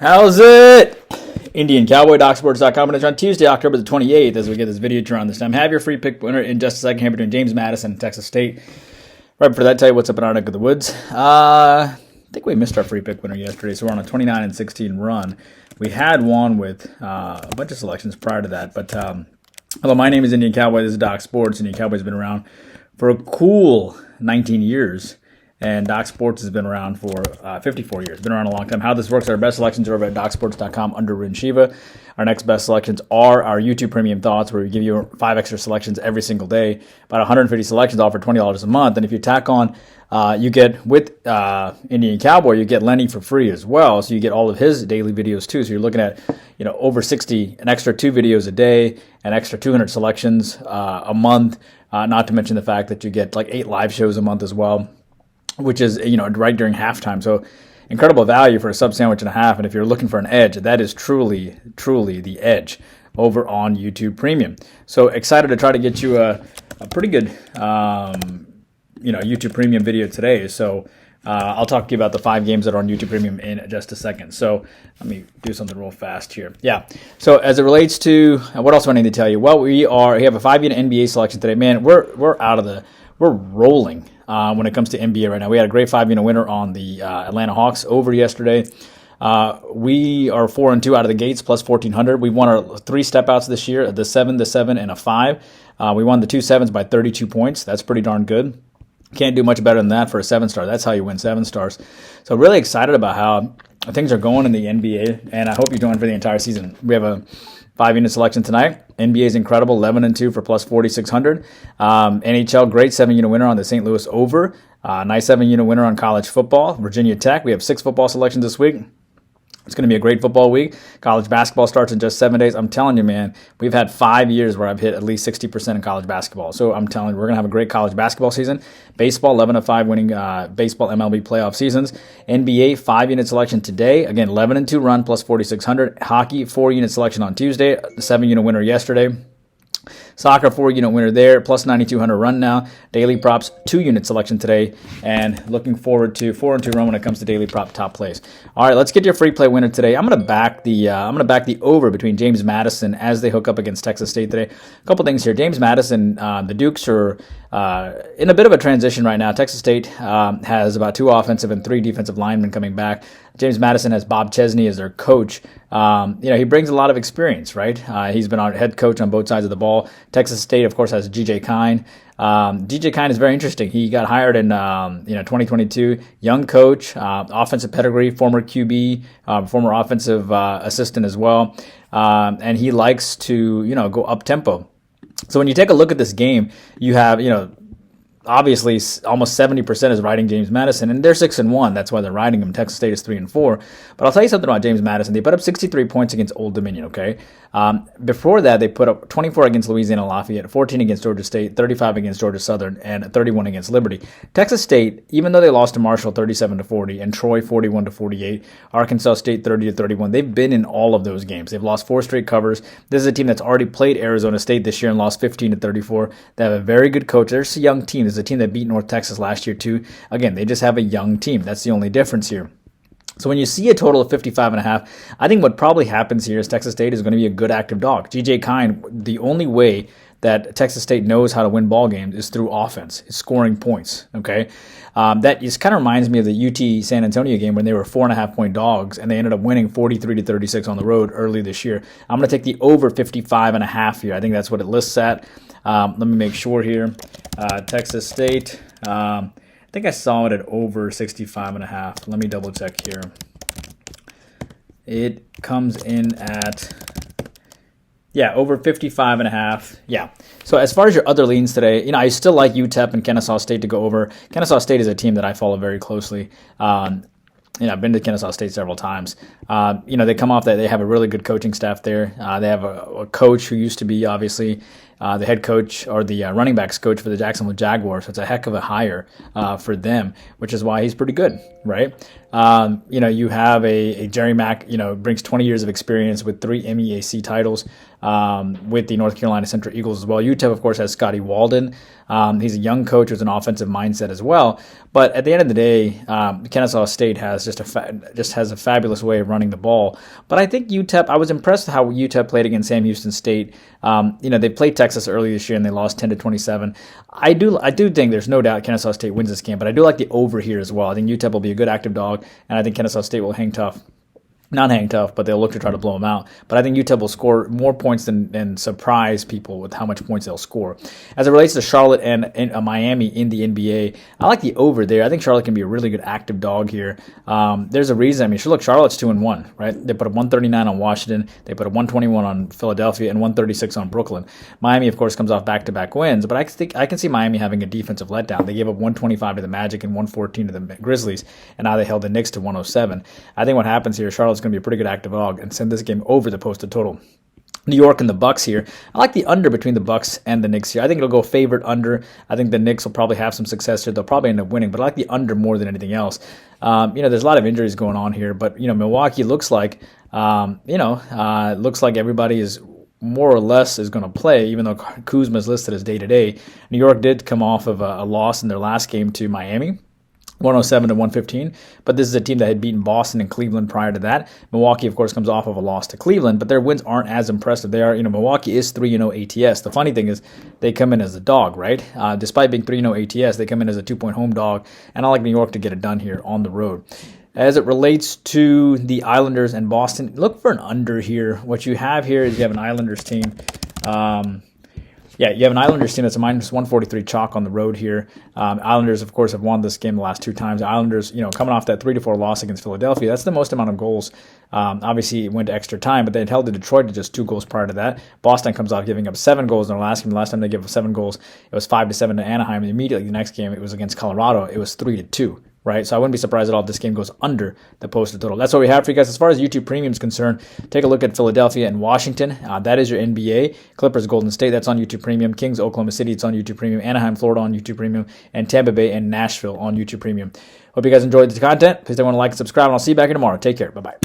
How's it? Indian Cowboy, DocSports.com, and it's on Tuesday, October the 28th, as we get this video around this time. Have your free pick winner in just a second here between James Madison and Texas State. Right before that, tell you what's up in our neck of the woods. I think we missed our free pick winner yesterday, so we're on a 29-16 run. We had one with a bunch of selections prior to that, but hello, my name is Indian Cowboy. This is Doc Sports. Indian Cowboy's been around for a cool 19 years. And Doc Sports has been around for 54 years. Been around a long time. How this works, our best selections are over at DocSports.com under Rin Shiva. Our next best selections are our YouTube Premium Thoughts, where we give you 5 extra selections every single day. About 150 selections, all for $20 a month. And if you tack on, you get with Indian Cowboy, you get Lenny for free as well. So you get all of his daily videos too. So you're looking at over 60, an extra 2 videos a day, an extra 200 selections a month. Not to mention the fact that you get like 8 live shows a month as well, which is, right during halftime. So incredible value for a sub sandwich and a half. And if you're looking for an edge, that is truly, truly the edge over on YouTube Premium. So excited to try to get you a pretty good, YouTube Premium video today. So I'll talk to you about the 5 games that are on YouTube Premium in just a second. So let me do something real fast here. Yeah. So as it relates to, what else do I need to tell you? Well, we have a 5-unit NBA selection today. Man, we're rolling. When it comes to NBA right now. We had a great 5-unit winner on the Atlanta Hawks over yesterday. We are 4-2 out of the gates, plus 1,400. We won our 3 step-outs this year, the 7, and a 5. We won the 2 7s by 32 points. That's pretty darn good. Can't do much better than that for a 7-star. That's how you win 7 stars. So really excited about how things are going in the NBA, and I hope you join for the entire season. We have a 5-unit selection tonight. NBA is incredible, 11-2 for plus 4,600. NHL, great 7-unit winner on the St. Louis over. Nice 7-unit winner on college football. Virginia Tech, we have 6 football selections this week. It's going to be a great football week. College basketball starts in just 7 days. I'm telling you, man, we've had 5 years where I've hit at least 60% in college basketball. So I'm telling you, we're going to have a great college basketball season. Baseball, 11-5 winning baseball MLB playoff seasons. NBA, 5-unit selection today. Again, 11-2 run plus 4,600. Hockey, 4-unit selection on Tuesday. The 7-unit winner yesterday. Soccer, 4-unit winner there, plus 9,200 run now. Daily props, 2-unit selection today, and looking forward to 4-2 run when it comes to daily prop top plays. All right, let's get your free play winner today. I'm gonna back the over between James Madison as they hook up against Texas State today. A couple things here. James Madison, the Dukes are in a bit of a transition right now. Texas State has about 2 offensive and 3 defensive linemen coming back. James Madison has Bob Chesney as their coach. He brings a lot of experience, right? He's been our head coach on both sides of the ball. Texas State, of course, has G.J. Kine. G.J. Kine is very interesting. He got hired in 2022. Young coach, offensive pedigree, former QB, former offensive assistant as well. And he likes to, go up tempo. So when you take a look at this game, you have, obviously almost 70% is riding James Madison, and they're 6-1. That's why they're riding him. Texas State is 3-4. But I'll tell you something about James Madison. They put up 63 points against Old Dominion, okay? Before that, they put up 24 against Louisiana Lafayette, 14 against Georgia State, 35 against Georgia Southern, and 31 against Liberty. Texas State, even though they lost to Marshall 37-40 and Troy 41-48, Arkansas State 30-31, they've been in all of those games. They've lost 4 straight covers. This is a team that's already played Arizona State this year and lost 15-34. They have a very good coach. They're a young team. This is a team that beat North Texas last year too. Again, they just have a young team. That's the only difference here. So when you see a total of 55.5, I think what probably happens here is Texas State is going to be a good active dog. G.J. Kine, the only way that Texas State knows how to win ball games is through offense, is scoring points, okay? That just kind of reminds me of the UT San Antonio game when they were 4.5-point dogs and they ended up winning 43-36 on the road early this year. I'm going to take the over 55.5 here. I think that's what it lists at. Let me make sure here. Texas State, I think I saw it at over 65.5. Let me double check here. It comes in at, over 55.5. Yeah. So as far as your other leans today, I still like UTEP and Kennesaw State to go over. Kennesaw State is a team that I follow very closely. I've been to Kennesaw State several times. They come off that they have a really good coaching staff there. They have a coach who used to be obviously the head coach or the running backs coach for the Jacksonville Jaguars. So it's a heck of a hire for them, which is why he's pretty good, right? You have a Jerry Mack, brings 20 years of experience with 3 MEAC titles. with the North Carolina Central Eagles as well. UTEP, of course, has Scotty Walden. He's a young coach with an offensive mindset as well. But at the end of the day, Kennesaw State has just has a fabulous way of running the ball. But I think UTEP, I was impressed with how UTEP played against Sam Houston State. They played Texas early this year and they lost 10-27. I do think there's no doubt Kennesaw State wins this game, but I do like the over here as well. I think UTEP will be a good active dog, and I think Kennesaw State will hang tough. Not hang tough, but they'll look to try to blow them out. But I think UTEP will score more points than surprise people with how much points they'll score. As it relates to Charlotte and Miami in the NBA, I like the over there. I think Charlotte can be a really good active dog here. There's a reason. I mean, look, Charlotte's 2-1, right? They put up 139 on Washington. They put up 121 on Philadelphia and 136 on Brooklyn. Miami, of course, comes off back-to-back wins, but I can see Miami having a defensive letdown. They gave up 125 to the Magic and 114 to the Grizzlies, and now they held the Knicks to 107. I think what happens here, Charlotte's going to be a pretty good active dog and send this game over the posted total. New York and the Bucks here. I like the under between the Bucks and the Knicks here. I think it'll go favored under. I think the Knicks will probably have some success here. They'll probably end up winning, but I like the under more than anything else. There's a lot of injuries going on here, but Milwaukee looks like everybody is more or less is going to play, even though Kuzma is listed as day-to-day. New York did come off of a loss in their last game to Miami. 107-115, but this is a team that had beaten Boston and Cleveland prior to that. Milwaukee, of course, comes off of a loss to Cleveland, but their wins aren't as impressive. They are, Milwaukee is 3-0 ATS. The funny thing is they come in as a dog, right? Despite being 3-0 ATS, they come in as a 2-point home dog, and I like New York to get it done here on the road. As it relates to the Islanders and Boston, look for an under here. What you have here is you have an Islanders team. You have an Islanders team that's a minus 143 chalk on the road here. Islanders, of course, have won this game the last two times. The Islanders, coming off that 3-4 loss against Philadelphia, that's the most amount of goals. Obviously, it went to extra time, but they had held to Detroit to just 2 goals prior to that. Boston comes off giving up 7 goals in their last game. The last time they gave up 7 goals, it was 5-7 to Anaheim. And immediately the next game, it was against Colorado. It was 3-2. Right, so I wouldn't be surprised at all if this game goes under the posted total. That's what we have for you guys. As far as YouTube Premium is concerned, take a look at Philadelphia and Washington. That is your NBA. Clippers, Golden State, that's on YouTube Premium. Kings, Oklahoma City, it's on YouTube Premium. Anaheim, Florida on YouTube Premium. And Tampa Bay and Nashville on YouTube Premium. Hope you guys enjoyed the content. Please don't want to like and subscribe, and I'll see you back here tomorrow. Take care. Bye-bye.